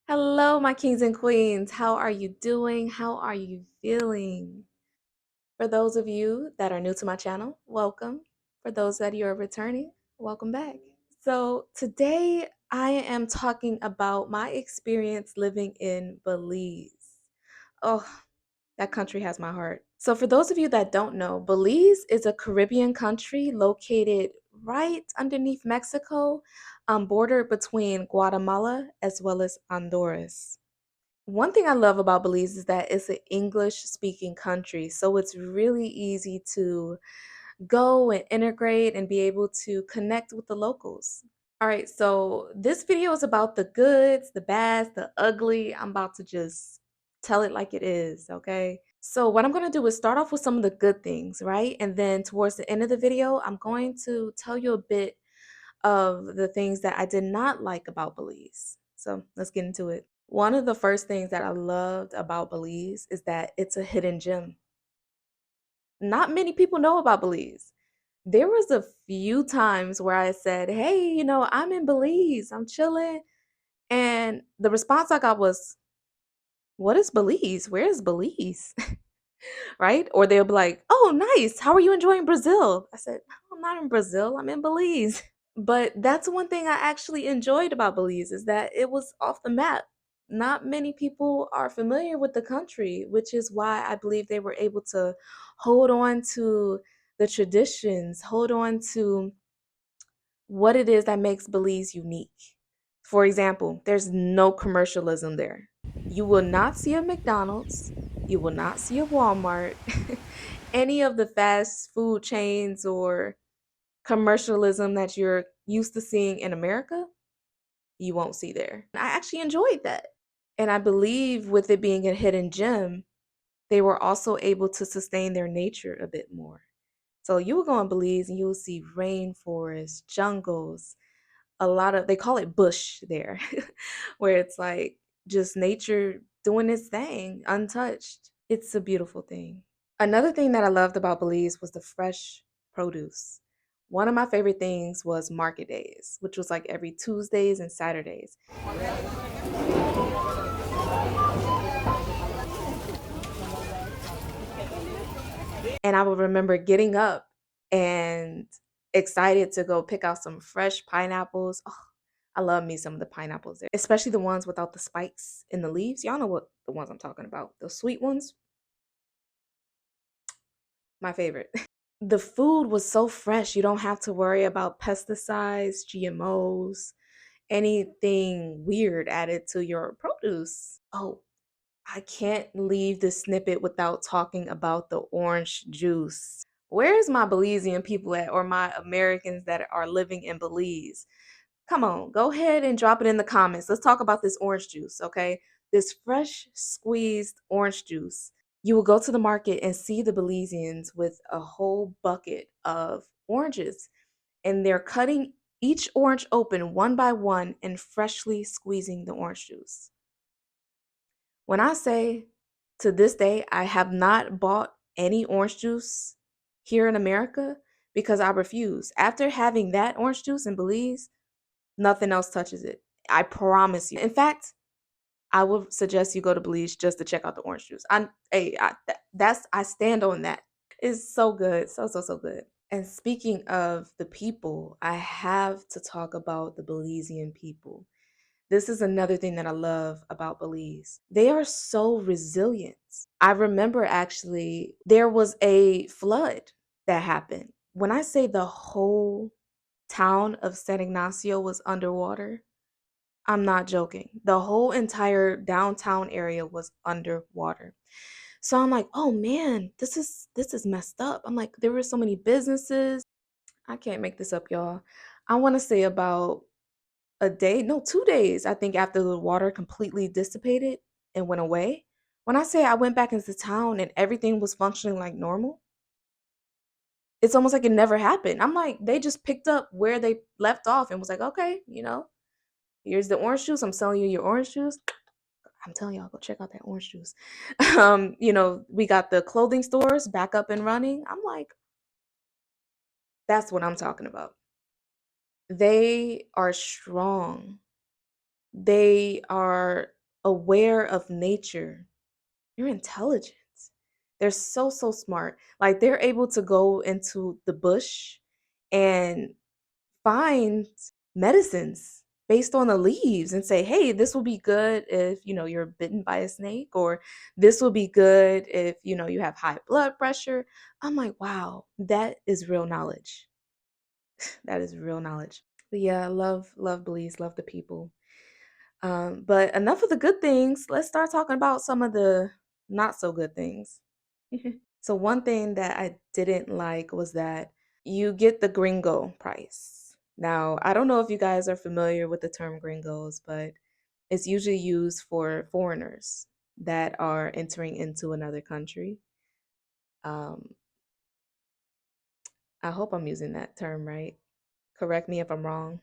Hello, my kings and queens. How are you doing? How are you feeling? For those of you that are new to my channel, welcome. For those that you are returning, welcome back. So, today I am talking about my experience living in Belize. Oh, that country has my heart. So, for those of you that don't know, Belize is a Caribbean country located right underneath Mexico, bordered between Guatemala as well as Honduras. One thing I love about Belize is that it's an English speaking country, so it's really easy to go and integrate and be able to connect with the locals. All right, so this video is about the goods, the bads, the ugly. I'm about to just tell it like it is, okay? So, what I'm going to do is start off with some of the good things, right? And then towards the end of the video, I'm going to tell you a bit of the things that I did not like about Belize. So, let's get into it. One of the first things that I loved about Belize is that it's a hidden gem. Not many people know about Belize. There was a few times where I said, "Hey, I'm in Belize. I'm chilling." And the response I got was, "What is Belize? Where is Belize?" Right? Or they'll be like, "Oh, nice. How are you enjoying Brazil?" I said, "No, I'm not in Brazil. I'm in Belize." But that's one thing I actually enjoyed about Belize is that it was off the map. Not many people are familiar with the country, which is why I believe they were able to hold on to the traditions, hold on to what it is that makes Belize unique. For example, there's no commercialism there. You will not see a McDonald's, you will not see a Walmart, any of the fast food chains or commercialism that you're used to seeing in America, you won't see there. I actually enjoyed that. And I believe with it being a hidden gem, they were also able to sustain their nature a bit more. So you will go in Belize and you will see rainforests, jungles, a lot of, they call it bush there, where it's like just nature doing its thing, untouched. It's a beautiful thing. Another thing that I loved about Belize was the fresh produce. One of my favorite things was market days, which was like every Tuesdays and Saturdays. And I would remember getting up and excited to go pick out some fresh pineapples. Oh, I love me some of the pineapples there, especially the ones without the spikes in the leaves. Y'all know what the ones I'm talking about. The sweet ones, my favorite. The food was so fresh. You don't have to worry about pesticides, GMOs, anything weird added to your produce. Oh, I can't leave this snippet without talking about the orange juice. Where's my Belizean people at, or my Americans that are living in Belize? Come on, go ahead and drop it in the comments. Let's talk about this orange juice, okay? This fresh squeezed orange juice. You will go to the market and see the Belizeans with a whole bucket of oranges, and they're cutting each orange open one by one and freshly squeezing the orange juice. When I say to this day, I have not bought any orange juice here in America because I refuse. After having that orange juice in Belize, nothing else touches it. I promise you. In fact, I would suggest you go to Belize just to check out the orange juice. I stand on that. It's so good. So good. And speaking of the people, I have to talk about the Belizean people. This is another thing that I love about Belize. They are so resilient. I remember actually there was a flood that happened. When I say the whole town of San Ignacio was underwater, I'm not joking. The whole entire downtown area was underwater. So I'm like, "Oh man, this is messed up." I'm like, there were so many businesses. I can't make this up, y'all. I want to say about a day, no, 2 days, I think, after the water completely dissipated and went away. When I say I went back into town and everything was functioning like normal, it's almost like it never happened. I'm like, they just picked up where they left off and was like, "Okay, here's the orange juice. I'm selling you your orange juice." I'm telling y'all, go check out that orange juice. We got the clothing stores back up and running. I'm like, that's what I'm talking about. They are strong. They are aware of nature. They're intelligent. They're so, so smart. Like they're able to go into the bush and find medicines based on the leaves and say, hey, this will be good if, you're bitten by a snake, or this will be good if, you have high blood pressure. I'm like, wow, that is real knowledge. That is real knowledge. But yeah, I love Belize, love the people. But enough of the good things. Let's start talking about some of the not so good things. So one thing that I didn't like was that you get the gringo price. Now, I don't know if you guys are familiar with the term gringos, but it's usually used for foreigners that are entering into another country. Um, I hope I'm using that term right. Correct me if I'm wrong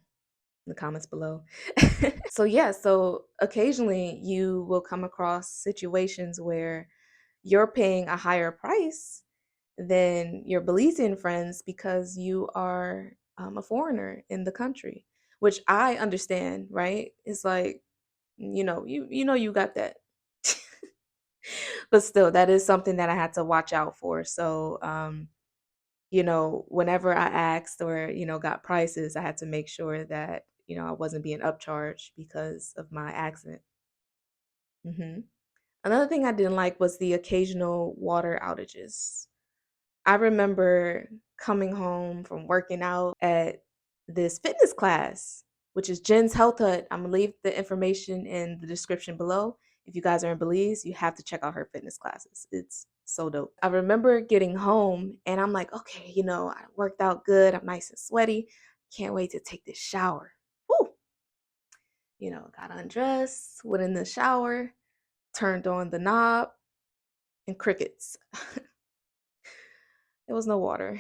in the comments below. So occasionally you will come across situations where you're paying a higher price than your Belizean friends because you are a foreigner in the country, which I understand, right? It's like, you got that. But still, that is something that I had to watch out for. So, whenever I asked or, got prices, I had to make sure that, I wasn't being upcharged because of my accent. hmm Another thing I didn't like was the occasional water outages. I remember coming home from working out at this fitness class, which is Jen's Health Hut. I'm gonna leave the information in the description below. If you guys are in Belize, you have to check out her fitness classes. It's so dope. I remember getting home and I'm like, okay, I worked out good. I'm nice and sweaty. Can't wait to take this shower. Woo! Got undressed, went in the shower, turned on the knob, and crickets. There was no water.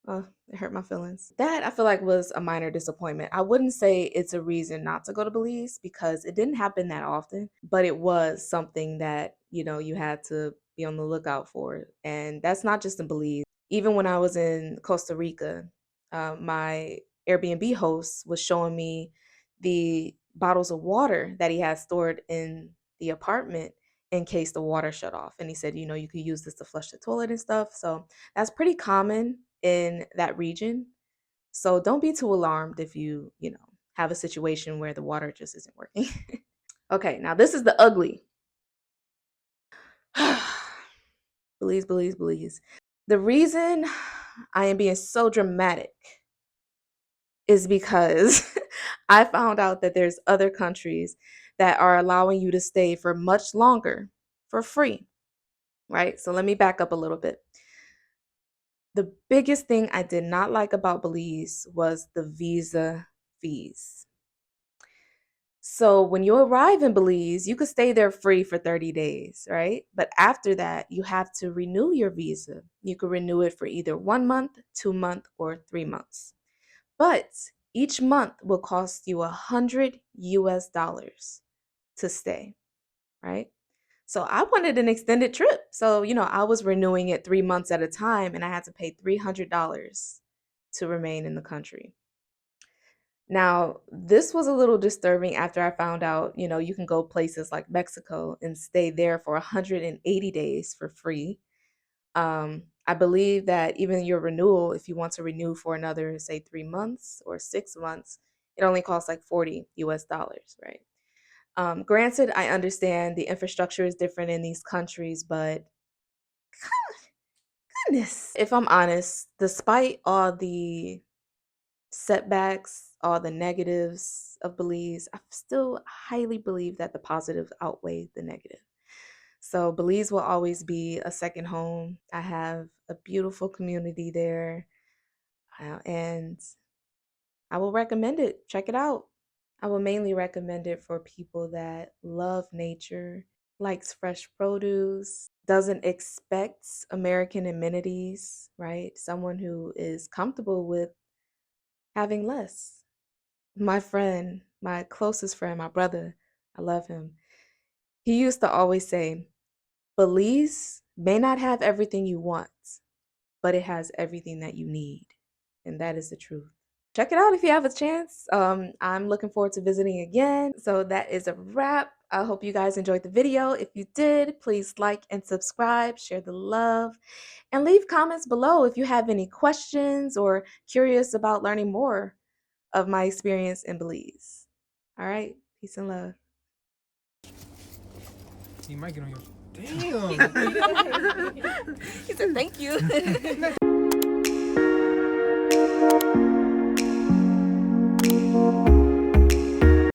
It hurt my feelings. That I feel like was a minor disappointment. I wouldn't say it's a reason not to go to Belize because it didn't happen that often, but it was something that, you had to be on the lookout for. And that's not just in Belize. Even when I was in Costa Rica, my Airbnb host was showing me the bottles of water that he had stored in the apartment in case the water shut off. And he said, you could use this to flush the toilet and stuff. So that's pretty common in that region. So don't be too alarmed if you have a situation where the water just isn't working. Okay, now this is the ugly. Belize, Belize, Belize. The reason I am being so dramatic is because I found out that there's other countries that are allowing you to stay for much longer for free, right? So let me back up a little bit. The biggest thing I did not like about Belize was the visa fees. So when you arrive in Belize, you could stay there free for 30 days, right? But after that, you have to renew your visa. You could renew it for either 1 month, 2 month, or 3 months. But each month will cost you $100 to stay, right? So I wanted an extended trip. So, I was renewing it 3 months at a time and I had to pay $300 to remain in the country. Now, this was a little disturbing after I found out, you can go places like Mexico and stay there for 180 days for free. I believe that even your renewal, if you want to renew for another, say, 3 months or 6 months, it only costs like $40, right? Granted, I understand the infrastructure is different in these countries, but goodness, if I'm honest, despite all the setbacks, all the negatives of Belize, I still highly believe that the positive outweigh the negative. So Belize will always be a second home. I have a beautiful community there, and I will recommend it. Check it out. I will mainly recommend it for people that love nature, likes fresh produce, doesn't expect American amenities, right? Someone who is comfortable with having less. My friend, my closest friend, my brother, I love him. He used to always say, Belize may not have everything you want, but it has everything that you need. And that is the truth. check it out if you have a chance. I'm looking forward to visiting again. So that is a wrap. I hope you guys enjoyed the video. If you did, please like and subscribe, share the love, and leave comments below if you have any questions or curious about learning more of my experience in Belize. All right, peace and love. You might get on your. Damn. He said, thank you.